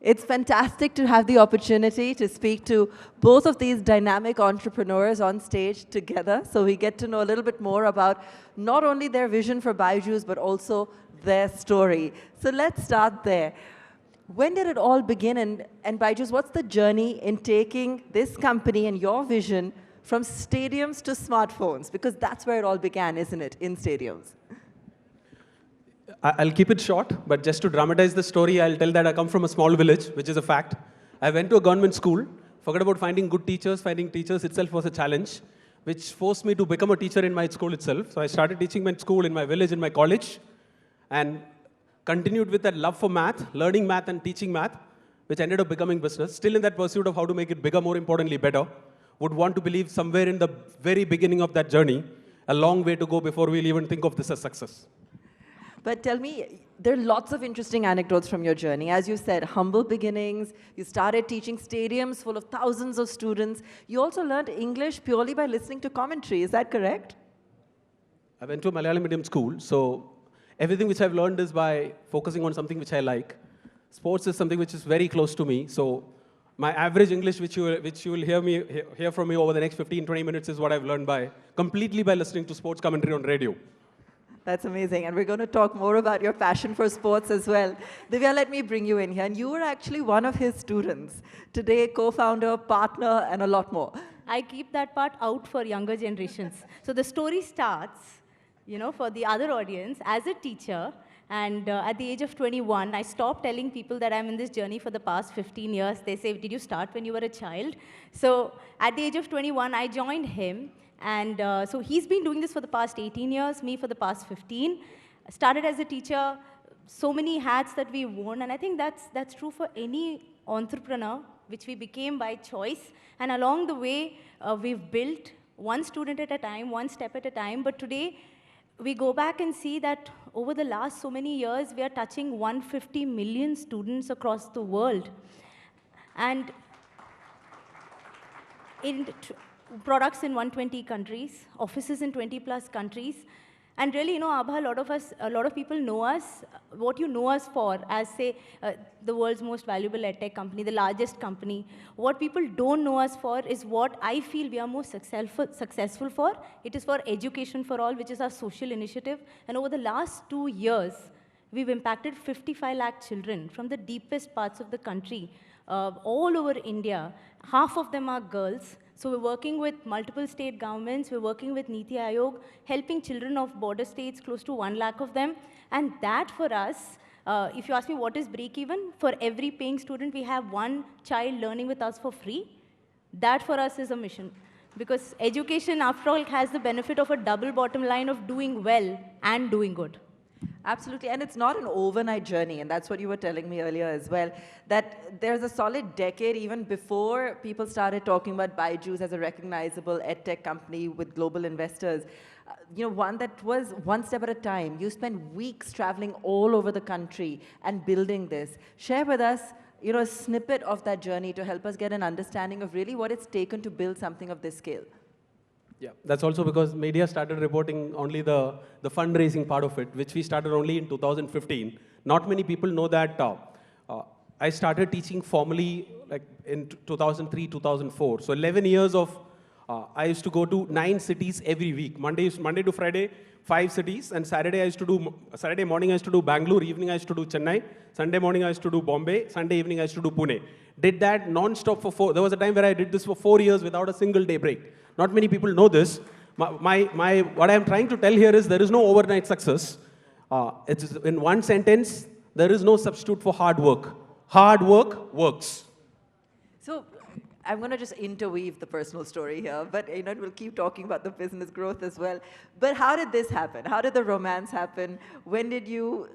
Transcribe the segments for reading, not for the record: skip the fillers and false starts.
It's fantastic to have the opportunity to speak to both of these dynamic entrepreneurs on stage together. So we get to know a little bit more about not only their vision for Byju's, but also their story. So let's start there. When did it all begin? And Byju's, what's the journey in taking this company and your vision from stadiums to smartphones? Because that's where it all began, isn't it, in stadiums? I'll keep it short, but just to dramatize the story, I'll tell that I come from a small village, which is a fact. I went to a government school, forgot about finding good teachers. Finding teachers itself was a challenge, which forced me to become a teacher in my school itself. So I started teaching my school in my village, in my college, and continued with that love for math, learning math and teaching math, which ended up becoming business. Still in that pursuit of how to make it bigger, more importantly, better. Would want to believe somewhere in the very beginning of that journey, a long way to go before we'll even think of this as success. But tell me, there are lots of interesting anecdotes from your journey. As you said, humble beginnings. You started teaching stadiums full of thousands of students. You also learned English purely by listening to commentary. Is that correct? I went to a Malayalam medium school, so everything which I've learned is by focusing on something which I like. Sports is something which is very close to me, so my average English, which you will hear from me over the next 15, 20 minutes, is what I've learned completely by listening to sports commentary on radio. That's amazing. And we're going to talk more about your passion for sports as well. Divya, let me bring you in here. And you were actually one of his students. Today, co-founder, partner, and a lot more. I keep that part out for younger generations. So the story starts, for the other audience, as a teacher. And at the age of 21, I stopped telling people that I'm in this journey for the past 15 years. They say, did you start when you were a child? So at the age of 21, I joined him. And so he's been doing this for the past 18 years, me for the past 15. Started as a teacher, so many hats that we've worn, and I think that's true for any entrepreneur, which we became by choice. And along the way, we've built one student at a time, one step at a time. But today, we go back and see that over the last so many years, we are touching 150 million students across the world. And products in 120 countries, offices in 20 plus countries. And really, Abha, a lot of people know us, what you know us for as, say, the world's most valuable edtech company, the largest company. What people don't know us for is what I feel we are most successful for. It is for Education for All, which is our social initiative. And over the last 2 years, we've impacted 55 lakh children from the deepest parts of the country, all over India. Half of them are girls. So we're working with multiple state governments, we're working with Niti Aayog, helping children of border states, close to 1 lakh of them. And that for us, if you ask me what is break-even, for every paying student, we have one child learning with us for free. That for us is a mission. Because education, after all, has the benefit of a double bottom line of doing well and doing good. Absolutely, and it's not an overnight journey, and that's what you were telling me earlier as well, that there's a solid decade even before people started talking about Byju's as a recognizable edtech company with global investors. One that was one step at a time. You spent weeks traveling all over the country and building this. Share with us, a snippet of that journey to help us get an understanding of really what it's taken to build something of this scale. Yeah, that's also because media started reporting only the fundraising part of it, which we started only in 2015. Not many people know that I started teaching formally like in 2003, 2004. So 11 years of, I used to go to 9 cities every week. Monday to Friday, 5 cities. And Saturday morning I used to do Bangalore, evening I used to do Chennai. Sunday morning I used to do Bombay, Sunday evening I used to do Pune. Did that non-stop for there was a time where I did this for 4 years without a single day break. Not many people know this. What I'm trying to tell here is there is no overnight success. It's in one sentence, there is no substitute for hard work. Hard work works. So I'm going to just interweave the personal story here, but we'll keep talking about the business growth as well. But how did this happen? How did the romance happen? Did you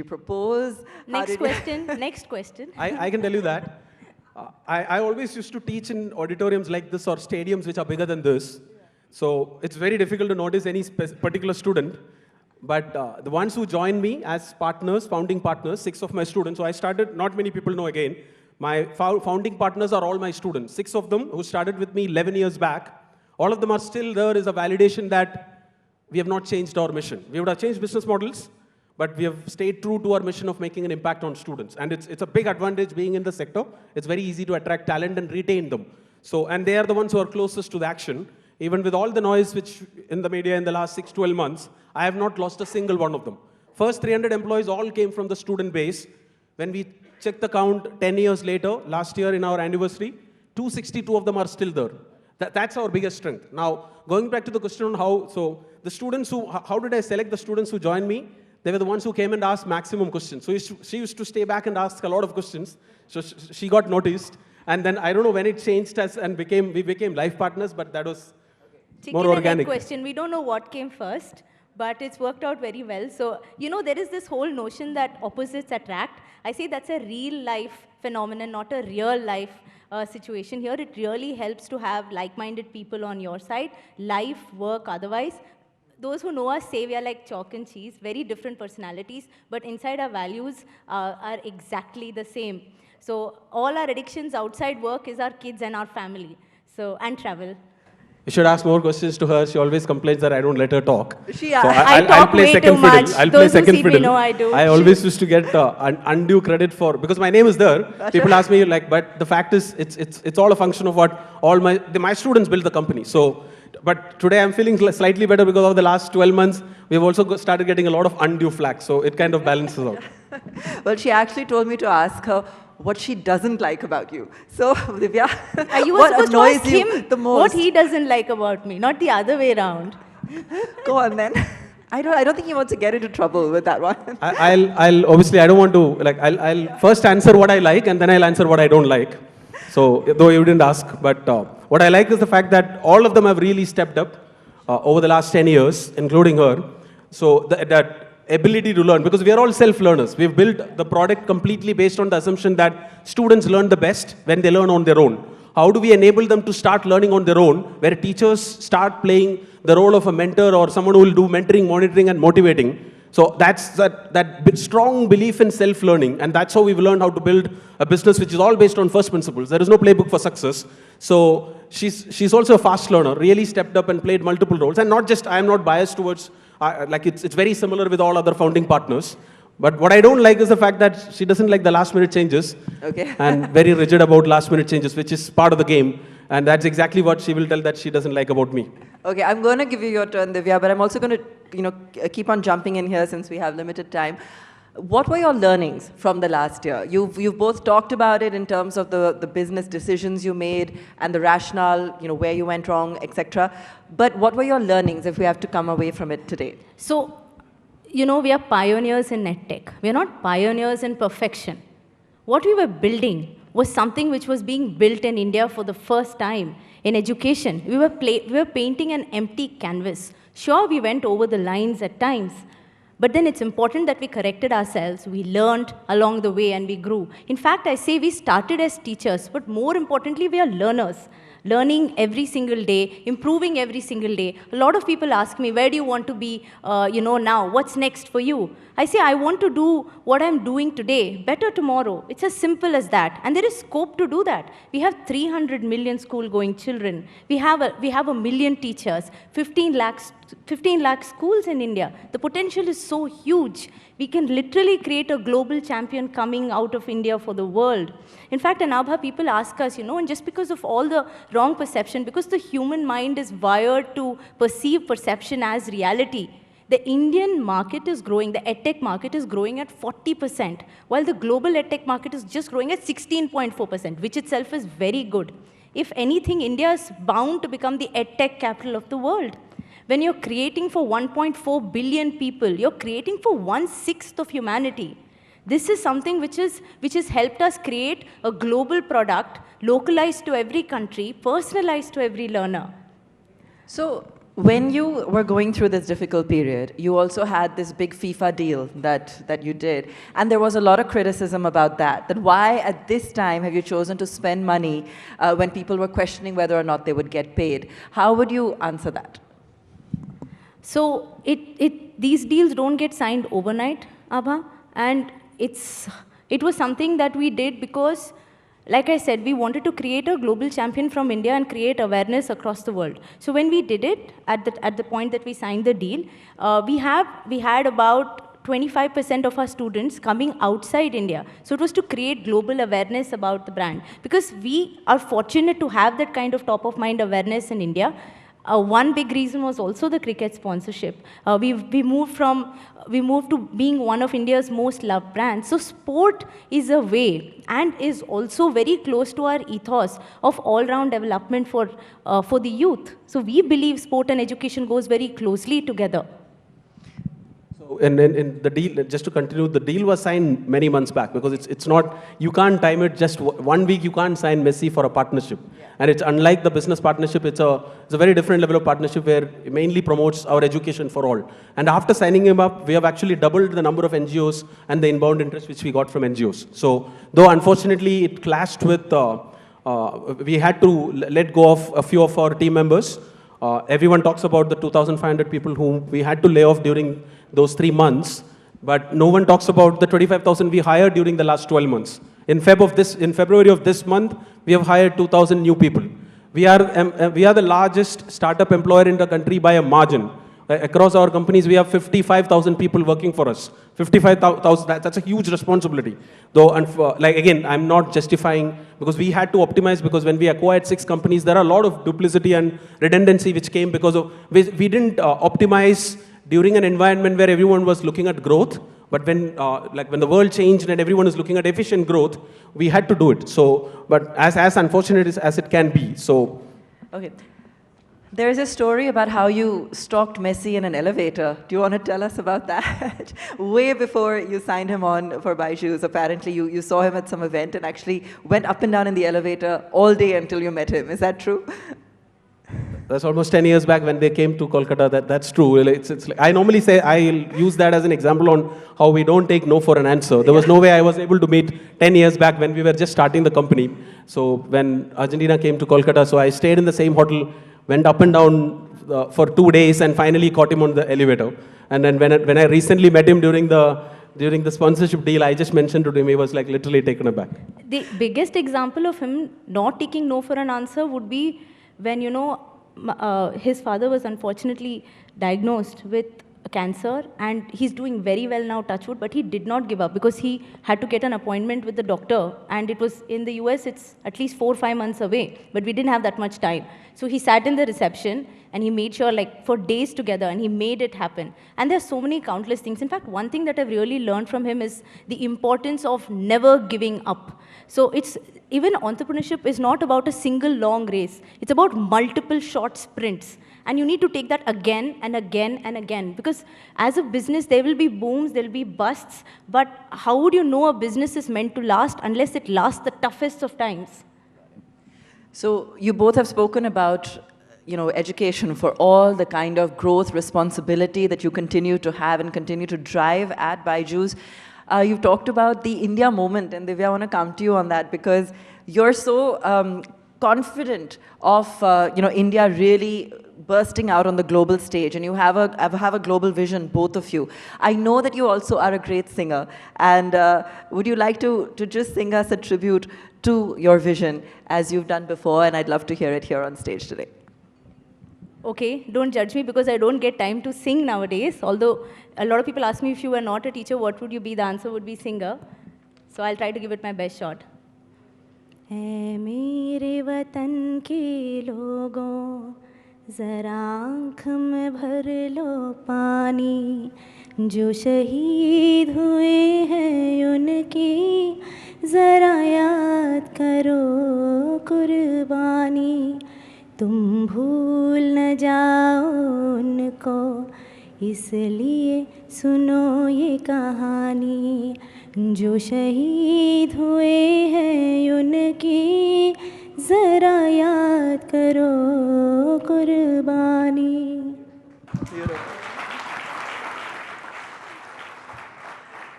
propose? Next question. I can tell you that. I always used to teach in auditoriums like this or stadiums which are bigger than this. So it's very difficult to notice any particular student. But the ones who joined me as partners, founding partners, 6 of my students. So I started, not many people know again, my founding partners are all my students. 6 of them who started with me 11 years back. All of them are still there is a validation that we have not changed our mission. We would have changed business models, but we have stayed true to our mission of making an impact on students. And it's a big advantage being in the sector. It's very easy to attract talent and retain them. So, and they are the ones who are closest to the action. Even with all the noise which in the media in the last 6-12 months, I have not lost a single one of them. First 300 employees all came from the student base. When we check the count 10 years later, last year in our anniversary, 262 of them are still there. That's our biggest strength. Now, going back to the question on so the students how did I select the students who joined me? They were the ones who came and asked maximum questions. So she used to stay back and ask a lot of questions. So she got noticed. And then I don't know when it changed us and we became life partners, but that was more organic. Question. We don't know what came first, but it's worked out very well. So, there is this whole notion that opposites attract. I say that's a real life phenomenon, not a real life situation. Here, it really helps to have like-minded people on your side, life, work, otherwise. Those who know us say we are like chalk and cheese, very different personalities, but inside our values are exactly the same. So all our addictions outside work is our kids and our family, and travel. You should ask more questions to her. She always complains that I don't let her talk. I talk way too much. I'll play second fiddle. Know I do. I always used to get undue credit because my name is there. People ask me but the fact is, it's all a function of what all my students built the company. So, but today I'm feeling slightly better because of the last 12 months. We've also started getting a lot of undue flack. So it kind of balances out. Well, she actually told me to ask her what she doesn't like about you. So, Divya, you what annoys you the most? What he doesn't like about me, not the other way around. Go on then. I don't think he wants to get into trouble with that one. I'll obviously I don't want to I'll first answer what I like and then I'll answer what I don't like. So though you didn't ask, but what I like is the fact that all of them have really stepped up over the last 10 years, including her. So that ability to learn, because we are all self-learners. We've built the product completely based on the assumption that students learn the best when they learn on their own. How do we enable them to start learning on their own, where teachers start playing the role of a mentor or someone who will do mentoring, monitoring, and motivating? So that's that strong belief in self-learning, and that's how we've learned how to build a business which is all based on first principles. There is no playbook for success. So she's also a fast learner, really stepped up and played multiple roles. And not just, I am not biased towards, it's very similar with all other founding partners. But what I don't like is the fact that she doesn't like the last minute changes. Okay. And very rigid about last minute changes, which is part of the game. And that's exactly what she will tell that she doesn't like about me. Okay, I'm going to give you your turn, Divya, but I'm also going to, keep on jumping in here since we have limited time. What were your learnings from the last year? You've both talked about it in terms of the business decisions you made and the rationale, where you went wrong, etc. But what were your learnings if we have to come away from it today? So, we are pioneers in edtech. We are not pioneers in perfection. What we were building was something which was being built in India for the first time in education. We were painting an empty canvas. Sure, we went over the lines at times, but then it's important that we corrected ourselves, we learned along the way, and we grew. In fact, I say we started as teachers, but more importantly, we are learners. Learning every single day, improving every single day. A lot of people ask me, where do you want to be, now? What's next for you? I say, I want to do what I'm doing today, better tomorrow. It's as simple as that. And there is scope to do that. We have 300 million school-going children. We have a million teachers, 15 lakh schools in India. The potential is so huge. We can literally create a global champion coming out of India for the world. In fact, in Abha, people ask us, and just because of all the wrong perception, because the human mind is wired to perceive perception as reality, the Indian market is growing, the edtech market is growing at 40%, while the global edtech market is just growing at 16.4%, which itself is very good. If anything, India is bound to become the edtech capital of the world. When you're creating for 1.4 billion people, you're creating for 1/6 of humanity. This is something which has helped us create a global product, localized to every country, personalized to every learner. So, when you were going through this difficult period, you also had this big FIFA deal that you did. And there was a lot of criticism about that. That why at this time have you chosen to spend money when people were questioning whether or not they would get paid? How would you answer that? So these deals don't get signed overnight, Abha. And it was something that we did because, like I said, we wanted to create a global champion from India and create awareness across the world. So when we did it, at the point that we signed the deal, we had about 25% of our students coming outside India. So it was to create global awareness about the brand. Because we are fortunate to have that kind of top of mind awareness in India. One big reason was also the cricket sponsorship. We moved to being one of India's most loved brands. So sport is a way and is also very close to our ethos of all-round development for the youth. So we believe sport and education goes very closely together. And the deal, just to continue, the deal was signed many months back because it's not, you can't time it just 1 week, you can't sign Messi for a partnership. Yeah. And it's unlike the business partnership, it's a very different level of partnership where it mainly promotes our education for all. And after signing him up, we have actually doubled the number of NGOs and the inbound interest which we got from NGOs. So, though unfortunately it clashed with, we had to let go of a few of our team members. Everyone talks about the 2,500 people whom we had to lay off during those 3 months, but no one talks about the 25,000 we hired during the last 12 months. In February of this month, we have hired 2,000 new people. We are the largest startup employer in the country by a margin. Across our companies, we have 55,000 people working for us. 55,000, that's a huge responsibility. Though, again, I'm not justifying, because we had to optimize, because when we acquired 6 companies, there are a lot of duplicity and redundancy which came because of, we didn't optimize during an environment where everyone was looking at growth, but when the world changed and everyone is looking at efficient growth, we had to do it. So, but as unfortunate as it can be, so. Okay. There's a story about how you stalked Messi in an elevator. Do you want to tell us about that? Way before you signed him on for Byju's, apparently you saw him at some event and actually went up and down in the elevator all day until you met him. Is that true? That's almost 10 years back when they came to Kolkata. That's true. It's I normally say, I'll use that as an example on how we don't take no for an answer. There was no way I was able to meet 10 years back when we were just starting the company. So when Argentina came to Kolkata, so I stayed in the same hotel, went up and down for 2 days, and finally caught him on the elevator. And then when I recently met him during the sponsorship deal, I just mentioned to him, he was like literally taken aback. The biggest example of him not taking no for an answer would be when, his father was unfortunately diagnosed with cancer, and he's doing very well now, touch wood, but he did not give up because he had to get an appointment with the doctor, and it was in the US, it's at least 4 or 5 months away, but we didn't have that much time. So he sat in the reception and he made sure, for days together, and he made it happen. And there are so many countless things. In fact, one thing that I've really learned from him is the importance of never giving up. So even entrepreneurship is not about a single long race. It's about multiple short sprints. And you need to take that again and again and again. Because as a business, there will be booms, there will be busts. But how would you know a business is meant to last unless it lasts the toughest of times? So you both have spoken about education for all the kind of growth responsibility that you continue to have and continue to drive at Byju's. You've talked about the India moment, and Divya, I want to come to you on that because you're so confident of India really bursting out on the global stage, and you have a global vision, both of you. I know that you also are a great singer, and would you like to just sing us a tribute to your vision as you've done before, and I'd love to hear it here on stage today. Okay, don't judge me because I don't get time to sing nowadays, although a lot of people ask me if you were not a teacher, what would you be? The answer would be singer. So I'll try to give it my best shot. ऐ मेरे वतन के लोगों ज़रा आँख में भर लो पानी जो शहीद हुए हैं उनकी ज़रा याद करो कुर्बानी तुम भूल न जाओ उनको इसलिए सुनो ये कहानी जो शहीद हुए हैं उनकी ज़रा याद करो कुर्बानी.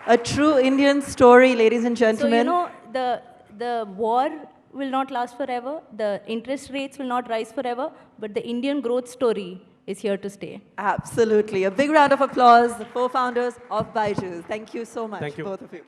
A true Indian story, ladies and gentlemen. So, the war will not last forever, the interest rates will not rise forever, but the Indian growth story is here to stay. Absolutely. A big round of applause for founders of Byju's. Thank you so much, Thank you. both of you.